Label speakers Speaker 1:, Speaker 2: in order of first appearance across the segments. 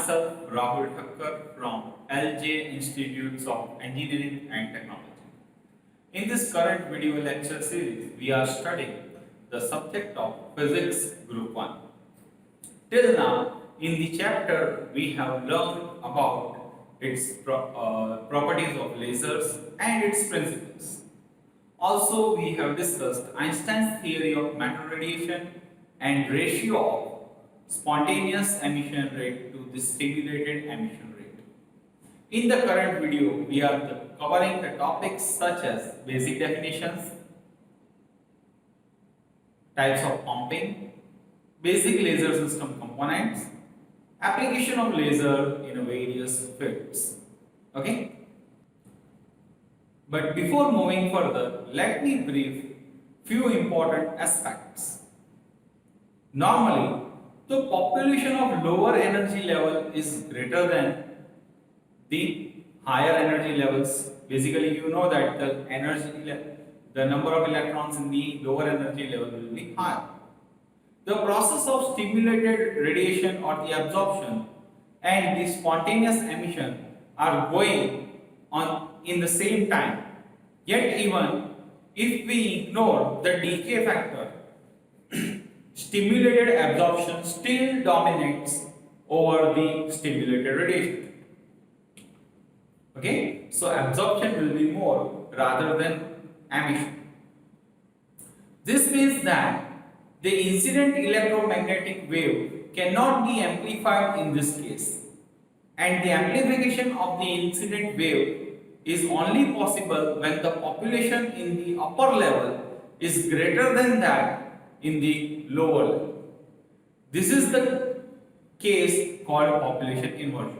Speaker 1: myself Rahul Thakkar from LJ Institutes of Engineering and Technology. In this current video lecture series, we are studying the subject of Physics Group 1. Till now, in the chapter, we have learned about its properties of lasers and its principles. Also, we have discussed Einstein's theory of matter radiation and ratio of spontaneous emission rate to the stimulated emission rate. In the current video, we are covering the topics such as basic definitions, types of pumping, basic laser system components, application of laser in various fields. Okay? But before moving further, let me brief few important aspects. Normally, the population of lower energy level is greater than the higher energy levels. Basically, you know that the number of electrons in the lower energy level will be higher. The process of stimulated radiation or the absorption and the spontaneous emission are going on in the same time. Yet even if we ignore the decay factor, stimulated absorption still dominates over the stimulated radiation. Okay, so absorption will be more rather than emission. This means that the incident electromagnetic wave cannot be amplified in this case, and the amplification of the incident wave is only possible when the population in the upper level is greater than that in the lower level. This is the case called population inversion.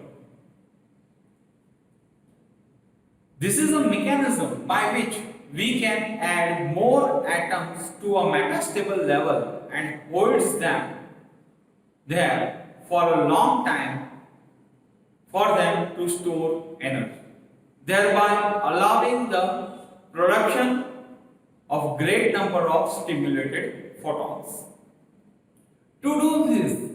Speaker 1: This is a mechanism by which we can add more atoms to a metastable level and holds them there for a long time for them to store energy, thereby allowing the production of great number of stimulated photons. To do this,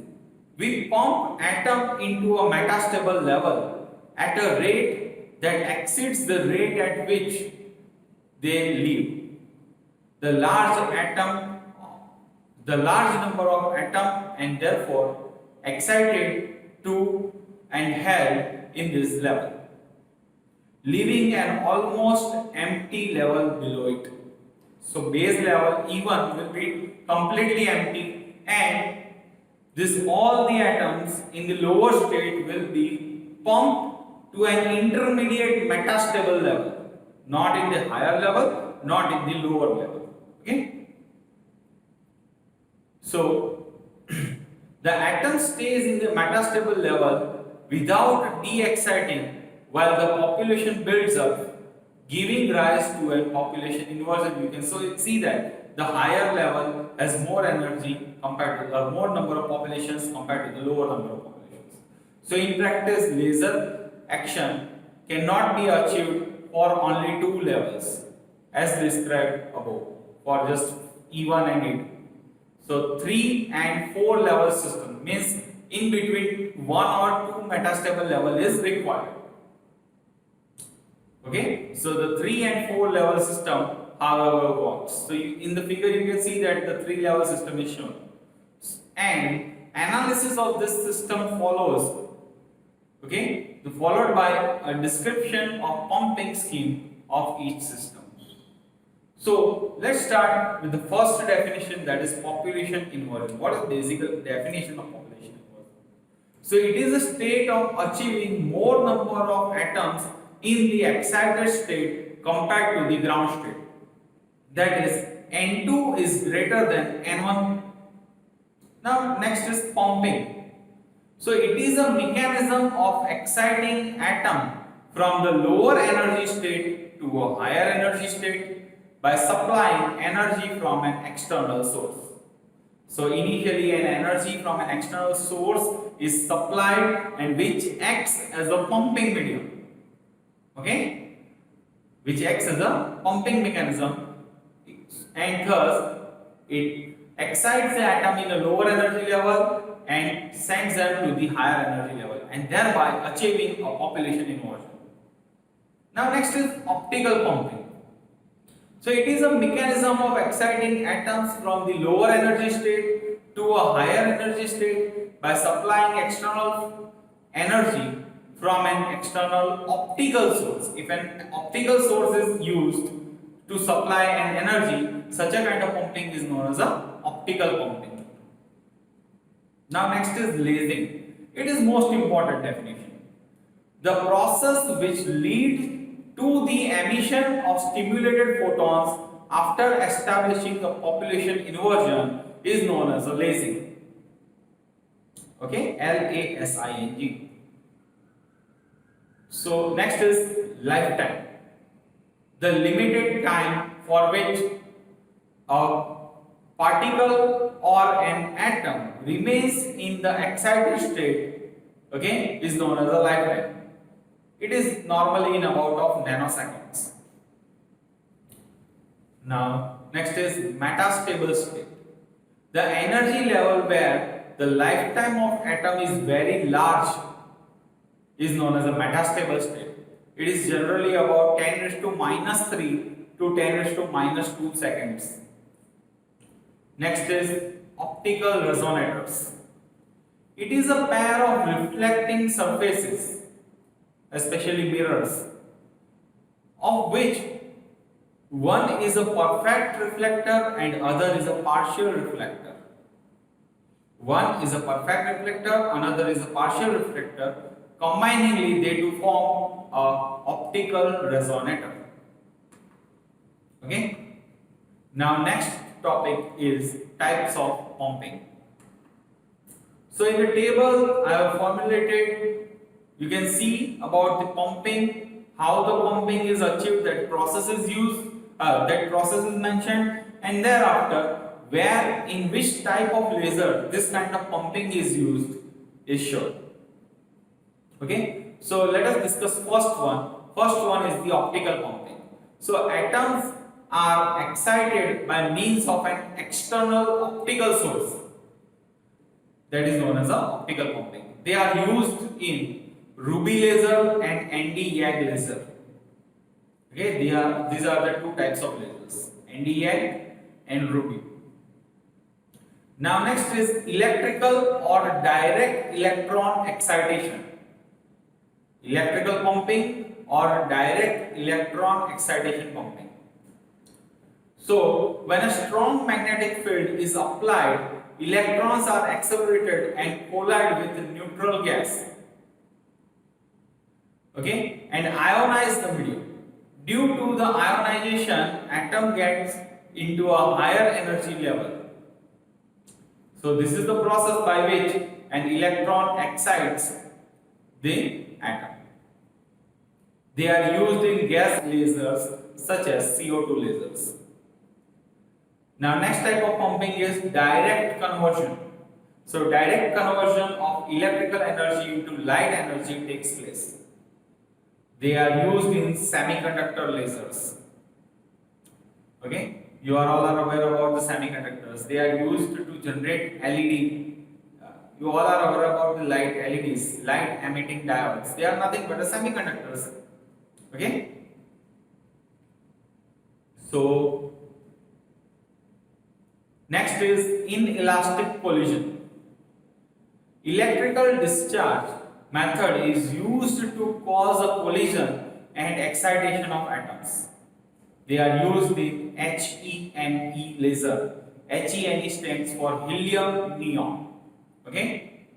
Speaker 1: we pump atom into a metastable level at a rate that exceeds the rate at which they leave. The large number of atoms and therefore excited to and held in this level, leaving an almost empty level below it. So base level E1 will be completely empty, and all the atoms in the lower state will be pumped to an intermediate metastable level, not in the higher level, not in the lower level. Okay? So the atom stays in the metastable level without de-exciting while the population builds up, giving rise to a population inversion. You can see that the higher level has more energy compared to the more number of populations compared to the lower number of populations. So in practice, laser action cannot be achieved for only two levels as described above for just E1 and E2. So 3 and 4 level system means in between 1 or 2 metastable level is required. Okay, so the 3 and 4 level system however works. So in the figure you can see that the 3 level system is shown, and analysis of this system follows. Okay, followed by a description of pumping scheme of each system. So let's start with the first definition, that is population inversion. What is the basic definition of population inversion? So it is a state of achieving more number of atoms in the excited state compared to the ground state. That is, N2 is greater than N1. Now next is pumping. So it is a mechanism of exciting atom from the lower energy state to a higher energy state by supplying energy from an external source. So initially an energy from an external source is supplied and which acts as a pumping medium. Okay, which acts as a pumping mechanism, and thus it excites the atom in a lower energy level and sends them to the higher energy level. and thereby achieving a population inversion. Now next is optical pumping. So it is a mechanism of exciting atoms from the lower energy state to a higher energy state by supplying external energy from an external optical source. If an optical source is used to supply an energy, such a kind of pumping is known as a optical pumping. Now next is lasing. It is most important definition. The process which leads to the emission of stimulated photons after establishing a population inversion is known as a lasing. Okay, Lasing. So next is lifetime. The limited time for which a particle or an atom remains in the excited state, okay, is known as a lifetime. It is normally in about of nanoseconds. Now, next is metastable state. The energy level where the lifetime of atom is very large is known as a metastable state. It is generally about 10 raised to minus 3 to 10 raised to minus 2 seconds. Next is optical resonators. It is a pair of reflecting surfaces, especially mirrors, of which one is a perfect reflector and other is a partial reflector. One is a perfect reflector, another is a partial reflector. Combiningly, they do form a optical resonator. Okay. Now, next topic is types of pumping. So, in the table I have formulated, you can see about the pumping, how the pumping is achieved, that process is used, that process is mentioned, and thereafter where in which type of laser this kind of pumping is used is shown. Okay, so let us discuss first one. First one is the optical pumping. So atoms are excited by means of an external optical source, that is known as a optical pumping. They are used in ruby laser and ND-YAG laser. Okay, these are the two types of lasers, ND-YAG and ruby. Now next is electrical or direct electron excitation. Electrical pumping or direct electron excitation pumping. So when a strong magnetic field is applied, electrons are accelerated and collide with the neutral gas, okay, and ionize the medium. Due to the ionization, atom gets into a higher energy level. So this is the process by which an electron excites the atom. They are used in gas lasers such as CO2 lasers. Now next type of pumping is direct conversion. So direct conversion of electrical energy into light energy takes place. They are used in semiconductor lasers. Okay, you are all aware about the semiconductors. They are used to generate LED. You all are aware about the light LEDs, light emitting diodes. They are nothing but the semiconductors. Okay, so next is inelastic collision. Electrical discharge method is used to cause a collision and excitation of atoms. They are used in HENE laser. HENE stands for helium neon. Okay.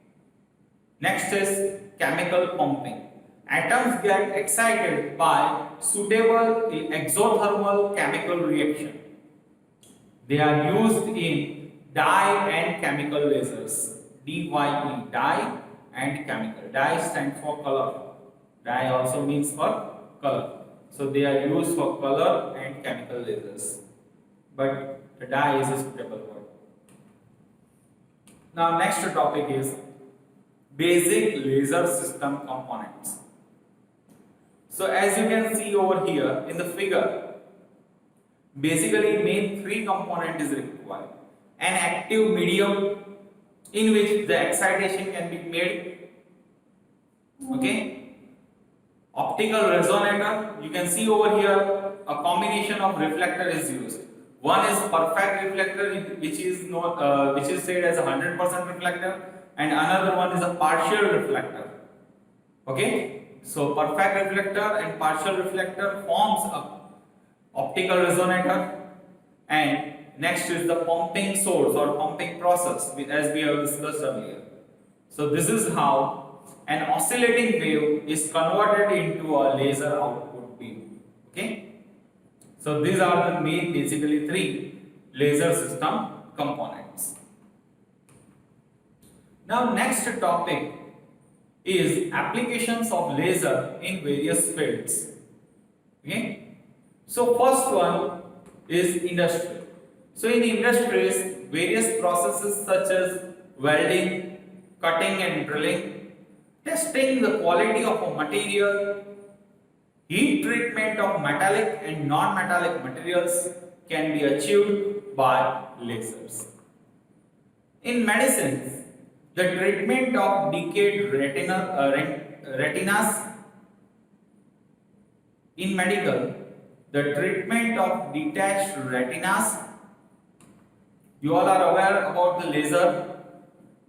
Speaker 1: Next is chemical pumping. Atoms get excited by suitable exothermal chemical reaction. They are used in dye and chemical lasers. DYE, dye and chemical. Dye stands for color. Dye also means for color. So they are used for color and chemical lasers. But the dye is a suitable word. Now next topic is basic laser system components. So as you can see over here in the figure, basically main three component is required. An active medium in which the excitation can be made, Okay. Optical resonator, you can see over here a combination of reflector is used. One is perfect reflector, which is said as a 100% reflector, and another one is a partial reflector. Okay, so perfect reflector and partial reflector forms a optical resonator, and next is the pumping source or pumping process, as we have discussed earlier. So this is how an oscillating wave is converted into a laser output beam. Okay, so these are the main basically three laser system components. Now next topic is applications of laser in various fields. Okay, so first one is industry. So in industries, various processes such as welding, cutting and drilling, testing the quality of a material, heat treatment of metallic and non-metallic materials can be achieved by lasers. In medicine, the treatment of decayed retinas. In medical, the treatment of detached retinas. You all are aware about the laser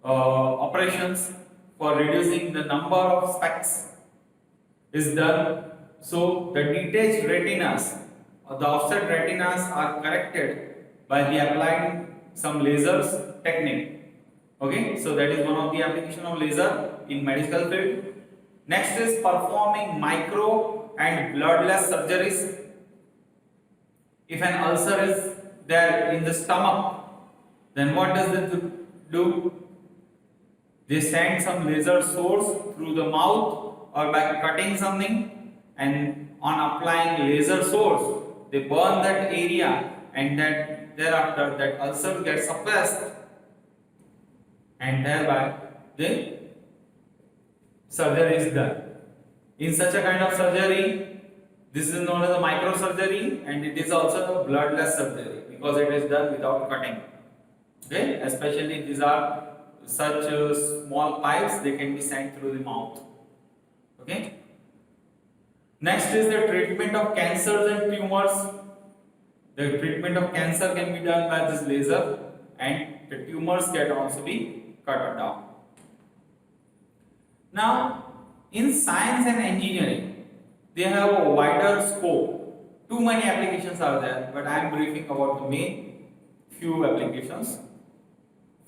Speaker 1: operations for reducing the number of specks is done. So the detached retinas or the offset retinas are corrected by the applying some lasers technique. Okay, so that is one of the application of laser in medical field. Next is performing micro and bloodless surgeries. If an ulcer is there in the stomach, then what does it do? They send some laser source through the mouth or by cutting something, and on applying laser source, they burn that area, and that thereafter that ulcer gets suppressed, and thereby the surgery is done. In such a kind of surgery, this is known as a microsurgery, and it is also a bloodless surgery because it is done without cutting. Okay, especially these are such small pipes, they can be sent through the mouth. Okay. Next is the treatment of cancers and tumors. The treatment of cancer can be done by this laser, and the tumors can also be cut down. Now, in science and engineering, they have a wider scope. Too many applications are there, but I am briefing about the main few applications.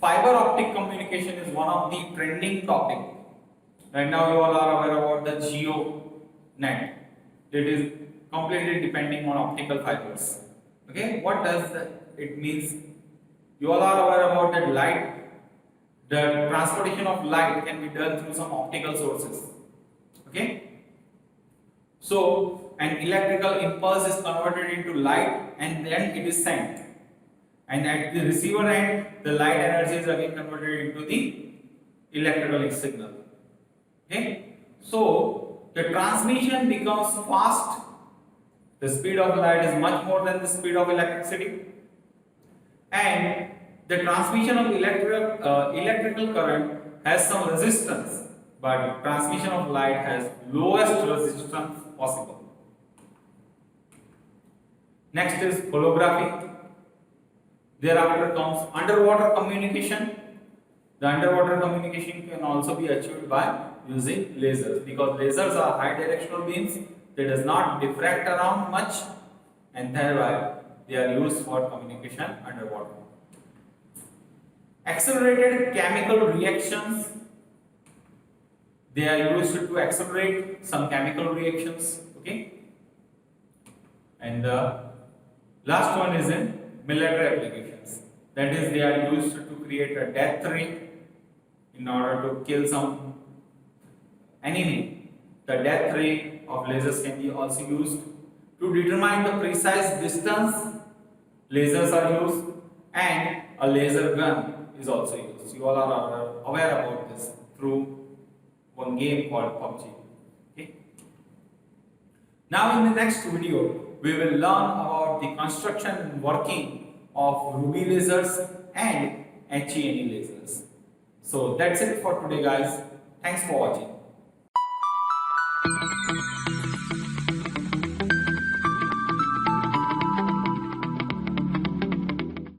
Speaker 1: Fiber optic communication is one of the trending topic. Right now, you all are aware about the Geo net. It is completely depending on optical fibers. Okay, what does it means? You all are aware about that light. The transportation of light can be done through some optical sources. Okay. So an electrical impulse is converted into light, and then it is sent. And at the receiver end, the light energy is again converted into the electrical signal. Okay. So the transmission becomes fast. The speed of light is much more than the speed of electricity, and the transmission of electrical current has some resistance, but transmission of light has lowest resistance possible. Next is holography. Thereafter comes underwater communication. The underwater communication can also be achieved by using lasers, because lasers are high directional beams. They does not diffract around much, and thereby they are used for communication underwater. Accelerated chemical reactions. They are used to accelerate some chemical reactions. Okay. And the last one is in military applications. That is, they are used to create a death ray in order to kill some enemy. The death ray of lasers can be also used to determine the precise distance. Lasers are used, and a laser gun is also used. You all are aware about this through one game called PUBG. Okay. Now in the next video, we will learn about the construction and working of ruby lasers and HENE lasers. So that's it for today, guys. Thanks for watching.